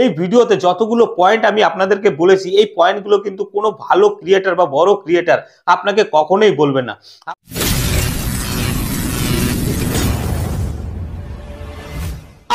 এই ভিডিওতে যতগুলো পয়েন্ট আমি আপনাদেরকে বলেছি, এই পয়েন্টগুলো কিন্তু কোনো ভালো ক্রিয়েটার বা বড় ক্রিয়েটার আপনাকে কখনোই বলবে না।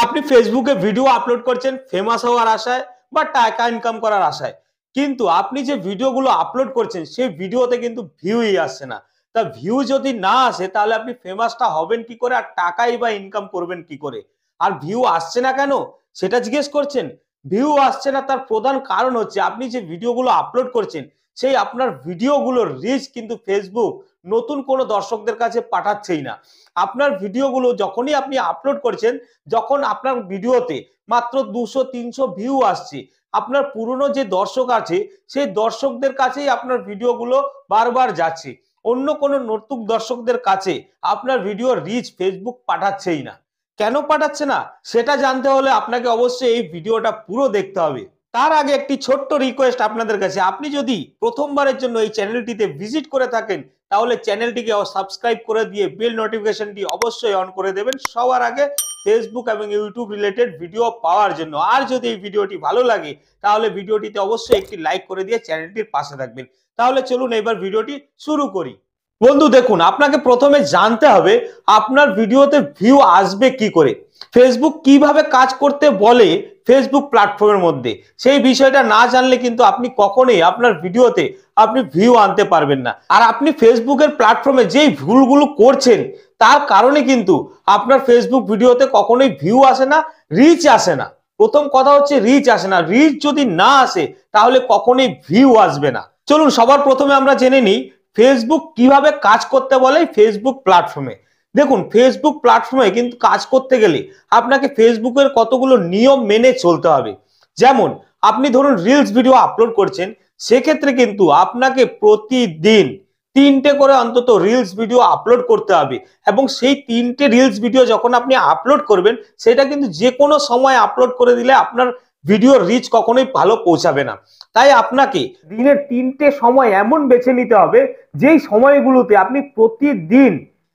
আপনি ফেসবুকে ভিডিও আপলোড করছেন ফেমাস হওয়ার আশায় বা টাকা ইনকাম করার আশায়, কিন্তু আপনি যে ভিডিওগুলো আপলোড করছেন সেই ভিডিওতে কিন্তু ভিউই আসছে না। তা ভিউ যদি না আসে তাহলে আপনি ফেমাসটা হবেন কি করে, আর টাকাই বা ইনকাম করবেন কি করে? আর ভিউ আসছে না কেন সেটা জিজ্ঞেস করছেন। ভিউ আসছে না তার প্রধান কারণ হচ্ছে আপনি যে ভিডিওগুলো আপলোড করছেন সেই আপনার ভিডিওগুলোর রিচ কিন্তু ফেসবুক নতুন কোনো দর্শকদের কাছে পাঠাচ্ছেই না। আপনার ভিডিওগুলো যখনই আপনি আপলোড করছেন, যখন আপনার ভিডিওতে মাত্র 200-300 ভিউ আসছে, আপনার পুরনো যে দর্শক আছে সেই দর্শকদের কাছেই আপনার ভিডিওগুলো বারবার যাচ্ছে। অন্য কোনো নতুন দর্শকদের কাছে আপনার ভিডিও রিচ ফেসবুক পাঠাচ্ছেই না। কেন পাঠাচ্ছে না সেটা জানতে হলে আপনাকে অবশ্যই এই ভিডিওটা পুরো দেখতে হবে। তার আগে একটি ছোট্ট রিকোয়েস্ট আপনাদের কাছে, আপনি যদি প্রথমবারের জন্য এই চ্যানেলটিতে ভিজিট করে থাকেন তাহলে চ্যানেলটিকে সাবস্ক্রাইব করে দিয়ে বেল নোটিফিকেশনটি অবশ্যই অন করে দেবেন সবার আগে ফেসবুক এবং ইউটিউব রিলেটেড ভিডিও পাওয়ার জন্য। আর যদি এই ভিডিওটি ভালো লাগে তাহলে ভিডিওটিতে অবশ্যই একটি লাইক করে দিয়ে চ্যানেলটির পাশে থাকবেন। তাহলে চলুন এবার ভিডিওটি শুরু করি। বন্ধু দেখুন, আপনাকে প্রথমে জানতে হবে আপনার ভিডিওতে ভিউ আসবে কি করে, ফেসবুক কিভাবে কাজ করতে বলে ফেসবুক প্ল্যাটফর্মের মধ্যে, সেই বিষয়টা না জানলে কিন্তু আপনি কখনোই আপনার ভিডিওতে আপনি ভিউ আনতে পারবেন না। আর আপনি ফেসবুকের প্ল্যাটফর্মে যেই ভুলগুলো করছেন তার কারণে কিন্তু আপনার ফেসবুক ভিডিওতে কখনোই ভিউ আসে না, রিচ আসে না। প্রথম কথা হচ্ছে রিচ আসে না। রিচ যদি না আসে তাহলে কখনোই ভিউ আসবে না। চলুন সবার প্রথমে আমরা জেনে নিই ফেসবুক কিভাবে কাজ করতে বলে ফেসবুক প্ল্যাটফর্মে। দেখুন, ফেসবুক প্ল্যাটফর্মে কিন্তু কাজ করতে গেলে আপনাকে ফেসবুকের কতগুলো নিয়ম মেনে চলতে হবে। যেমন আপনি ধরুন রিলস ভিডিও আপলোড করছেন, সেক্ষেত্রে কিন্তু আপনাকে প্রতিদিন 3টে করে অন্তত রিলস ভিডিও আপলোড করতে হবে, এবং সেই 3টে রিলস ভিডিও যখন আপনি আপলোড করবেন সেটা কিন্তু যে কোনো সময় আপলোড করে দিলে আপনার ভিডিওর রিচ কখনোই ভালো পৌঁছাবে না। তাই আপনাকে দিনের 3টে সময় এমন বেছে নিতে হবে যেই সময়গুলোতে আপনি প্রতিদিন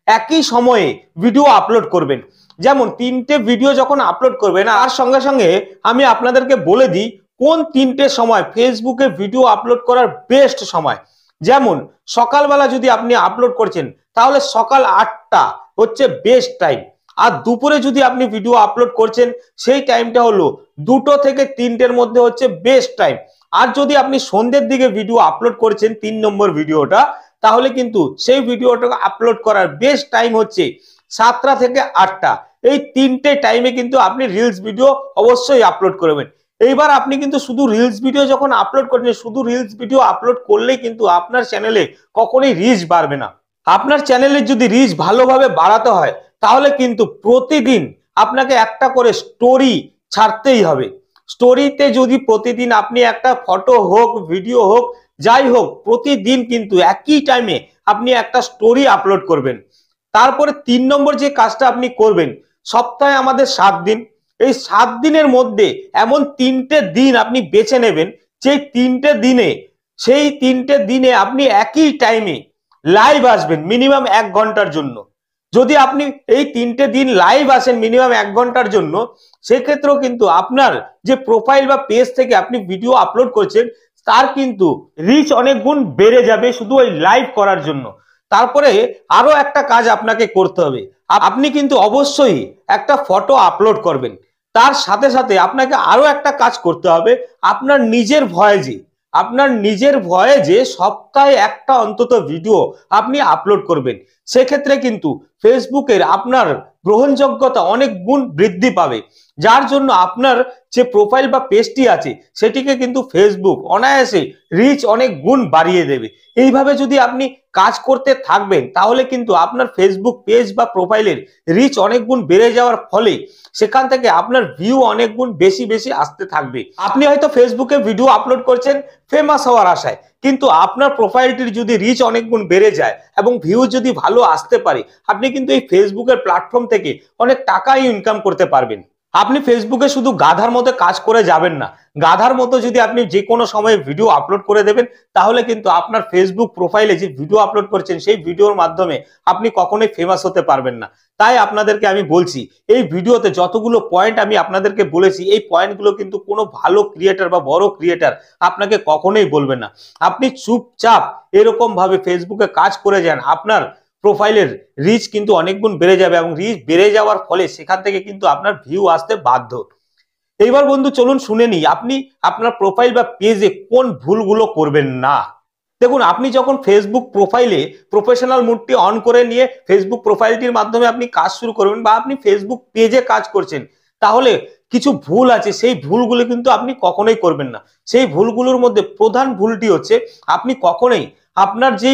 একই সময়ে ভিডিও আপলোড করবেন। যেমন 3টে ভিডিও যখন আপলোড করবেন, আর সঙ্গে সঙ্গে আমি আপনাদেরকে বলে দিই কোন 3টে সময় ফেসবুকে ভিডিও আপলোড করার বেস্ট সময়। যেমন সকালবেলা যদি আপনি আপলোড করছেন তাহলে সকাল 8টা হচ্ছে বেস্ট টাইম। আর দুপুরে যদি আপনি ভিডিও আপলোড করছেন সেই টাইমটা হলো 2টো থেকে 3টের মধ্যে হচ্ছে বেস্ট টাইম। আর যদি আপনি সন্ধ্যের দিকে ভিডিও আপলোড করছেন 3 নম্বর ভিডিওটা, তাহলে কিন্তু সেই ভিডিওটা আপলোড করার বেস্ট টাইম হচ্ছে 7টা থেকে 8টা। এই 3টে টাইমে কিন্তু আপনি রিলস ভিডিও অবশ্যই আপলোড করবেন। এইবার আপনি কিন্তু শুধু রিলস ভিডিও যখন আপলোড করছেন, শুধু রিলস ভিডিও আপলোড করলেই কিন্তু আপনার চ্যানেলে কখনোই রিচ বাড়বে না। আপনার চ্যানেলের যদি রিচ ভালোভাবে বাড়াতে হয় তাহলে কিন্তু প্রতিদিন আপনাকে একটা করে স্টোরি ছাড়তেই হবে। স্টোরিতে যদি প্রতিদিন আপনি একটা ফটো হোক, ভিডিও হোক, যাই হোক, প্রতিদিন কিন্তু একই টাইমে আপনি একটা স্টোরি আপলোড করবেন। তারপরে 3 নম্বর যে কাজটা আপনি করবেন, সপ্তাহে আমাদের 7 দিন, এই 7 দিনের মধ্যে এমন 3টে দিন আপনি বেছে নেবেন সেই 3টে দিনে আপনি একই টাইমে লাইভ আসবেন মিনিমাম 1 ঘন্টার জন্য। যদি আপনি এই 3টে দিন লাইভ আসেন মিনিমাম 1 ঘন্টার জন্য, সেক্ষেত্রেও কিন্তু আপনার যে প্রোফাইল বা পেজ থেকে আপনি ভিডিও আপলোড করছেন তার কিন্তু রিচ অনেক গুণ বেড়ে যাবে শুধু ওই লাইভ করার জন্য। তারপরে আরো একটা কাজ আপনাকে করতে হবে, আপনি কিন্তু অবশ্যই একটা ফটো আপলোড করবেন। তার সাথে সাথে আপনাকে আরো একটা কাজ করতে হবে, আপনার নিজের ভয়েজে সপ্তাহে একটা অন্তত ভিডিও আপনি আপলোড করবেন। সেক্ষেত্রে কিন্তু ফেসবুকের আপনার গ্রহণযোগ্যতা অনেক গুণ বৃদ্ধি পাবে, যার জন্য আপনার যে প্রোফাইল বা পেজটি আছে সেটিকে কিন্তু ফেসবুক অনায়াসে রিচ অনেক গুণ বাড়িয়ে দেবে। এইভাবে যদি আপনি কাজ করতে থাকবেন তাহলে কিন্তু আপনার ফেসবুক পেজ বা প্রোফাইলের রিচ অনেক গুণ বেড়ে যাওয়ার ফলে সেখান থেকে আপনার ভিউ অনেক গুণ বেশি বেশি আসতে থাকবে। আপনি হয়তো ফেসবুকে ভিডিও আপলোড করছেন ফেমাস হওয়ার আশায়, কিন্তু আপনার প্রোফাইলটির যদি রিচ অনেক গুণ বেড়ে যায় এবং ভিউ যদি ভালো আসতে পারে, আপনি কিন্তু এই ফেসবুকের প্ল্যাটফর্ম থেকে অনেক টাকা ইনকাম করতে পারবেন। আপনি ফেসবুকে শুধু গাধার মতো কাজ করে যাবেন না। গাধার মতো যদি আপনি যে কোনো সময়ে ভিডিও আপলোড করে দেবেন, তাহলে কিন্তু আপনার ফেসবুক প্রোফাইলে যে ভিডিও আপলোড করছেন সেই ভিডিওর মাধ্যমে আপনি কখনোই ফেমাস হতে পারবেন না। তাই আপনাদেরকে আমি বলছি, এই ভিডিওতে যতগুলো পয়েন্ট আমি আপনাদেরকে বলেছি, এই পয়েন্টগুলো কিন্তু কোনো ভালো ক্রিয়েটার বা বড় ক্রিয়েটার আপনাকে কখনোই বলবেন না। আপনি চুপচাপ এরকম ভাবে ফেসবুকে কাজ করে যান, আপনার প্রোফাইলের রিচ কিন্তু অনেক গুণ বেড়ে যাবে এবং রিচ বেড়ে যাওয়ার ফলে সেখান থেকে কিন্তু আপনার ভিউ আসতে বাধ্য। এইবার বন্ধু চলুন শুনে নিই আপনি আপনার প্রোফাইল বা পেজে কোন ভুলগুলো করবেন না। দেখুন, আপনি যখন ফেসবুক প্রোফাইলে প্রফেশনাল মোডটি অন করে নিয়ে ফেসবুক প্রোফাইলটির মাধ্যমে আপনি কাজ শুরু করবেন বা আপনি ফেসবুক পেজে কাজ করছেন, তাহলে কিছু ভুল আছে, সেই ভুলগুলো কিন্তু আপনি কখনোই করবেন না। সেই ভুলগুলোর মধ্যে প্রধান ভুলটি হচ্ছে, আপনি কখনোই আপনার যে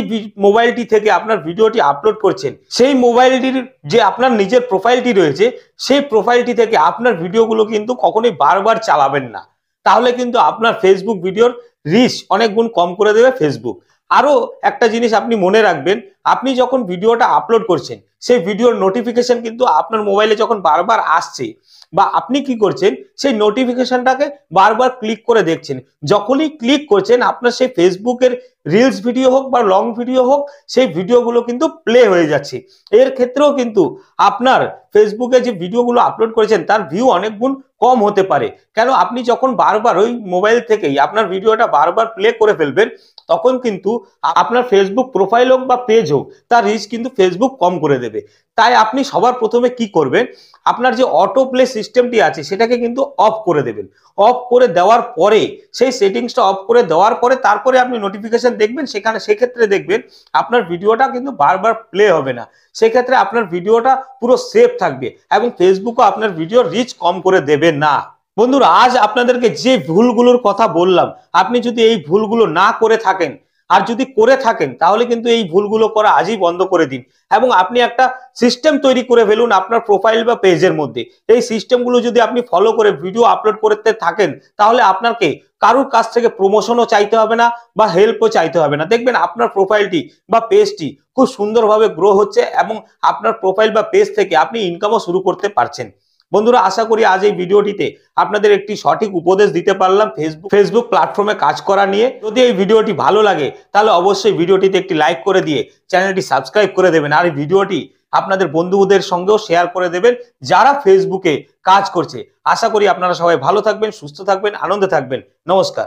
মোবাইলটি থেকে আপনার ভিডিওটি আপলোড করছেন, সেই মোবাইলটির যে আপনার নিজের প্রোফাইলটি রয়েছে, সেই প্রোফাইলটি থেকে আপনার ভিডিওগুলো কিন্তু কখনোই বারবার চালাবেন না। তাহলে কিন্তু আপনার ফেসবুক ভিডিওর রিচ অনেক গুণ কম করে দেবে ফেসবুক। আরো একটা জিনিস আপনি মনে রাখবেন, আপনি যখন ভিডিওটা আপলোড করছেন, সেই ভিডিওর নোটিফিকেশন কিন্তু আপনার মোবাইলে যখন বারবার আসছে বা আপনি কি করছেন, সেই নোটিফিকেশনটাকে বারবার ক্লিক করে দেখছেন। যখনই ক্লিক করছেন, আপনার সেই ফেসবুকের রিলস ভিডিও হোক বা লং ভিডিও হোক, সেই ভিডিওগুলো কিন্তু প্লে হয়ে যাচ্ছে। এর ক্ষেত্রেও কিন্তু আপনার ফেসবুকে যে ভিডিওগুলো আপলোড করেছেন তার ভিউ অনেক গুণ কম হতে পারে। কেন, আপনি যখন বারবার ওই মোবাইল থেকেই আপনার ভিডিওটা বারবার প্লে করে ফেলবেন, তখন কিন্তু আপনার ফেসবুক প্রোফাইল হোক বা পেজ হোক, তার রিচ কিন্তু ফেসবুক কম করে দেবে। তাই আপনি সবার প্রথমে কি করবেন, আপনার যে অটো প্লে সিস্টেমটি আছে সেটাকে কিন্তু অফ করে দেবেন। অফ করে দেওয়ার পরে, সেই সেটিংসটা অফ করে দেওয়ার পরে তারপরে আপনি নোটিফিকেশন দেখবেন, সেক্ষেত্রে দেখবেন আপনার ভিডিওটা কিন্তু বারবার প্লে হবে না। সেক্ষেত্রে আপনার ভিডিওটা পুরো সেফ থাকবে এবং ফেসবুকও আপনার ভিডিও রিচ কম করে দেবে না। বন্ধুরা, আজ আপনাদেরকে যে ভুলগুলোর কথা বললাম, আপনি যদি এই ভুলগুলো না করে থাকেন, আর যদি করে থাকেন, তাহলে কিন্তু এই ভুলগুলো করা আজই বন্ধ করে দিন এবং আপনি একটা সিস্টেম তৈরি করে ফেলুন আপনার প্রোফাইল বা পেজের মধ্যে। এই সিস্টেমগুলো যদি আপনি ফলো করে ভিডিও আপলোড করতে থাকেন, তাহলে আপনাকে কারোর কাছ থেকে প্রমোশনও চাইতে হবে না বা হেল্পও চাইতে হবে না। দেখবেন আপনার প্রোফাইলটি বা পেজটি খুব সুন্দরভাবে গ্রো হচ্ছে এবং আপনার প্রোফাইল বা পেজ থেকে আপনি ইনকামও শুরু করতে পারছেন। বন্ধুরা, আশা করি আজ এই ভিডিওটিতে আপনাদের একটি সঠিক উপদেশ দিতে পারলাম ফেসবুক প্ল্যাটফর্মে কাজ করা নিয়ে। যদি এই ভিডিওটি ভালো লাগে, তাহলে অবশ্যই ভিডিওটিতে একটি লাইক করে দিয়ে চ্যানেলটি সাবস্ক্রাইব করে দেবেন আর এই ভিডিওটি আপনাদের বন্ধুদের সঙ্গেও শেয়ার করে দেবেন যারা ফেসবুকে কাজ করছে। আশা করি আপনারা সবাই ভালো থাকবেন, সুস্থ থাকবেন, আনন্দে থাকবেন। নমস্কার।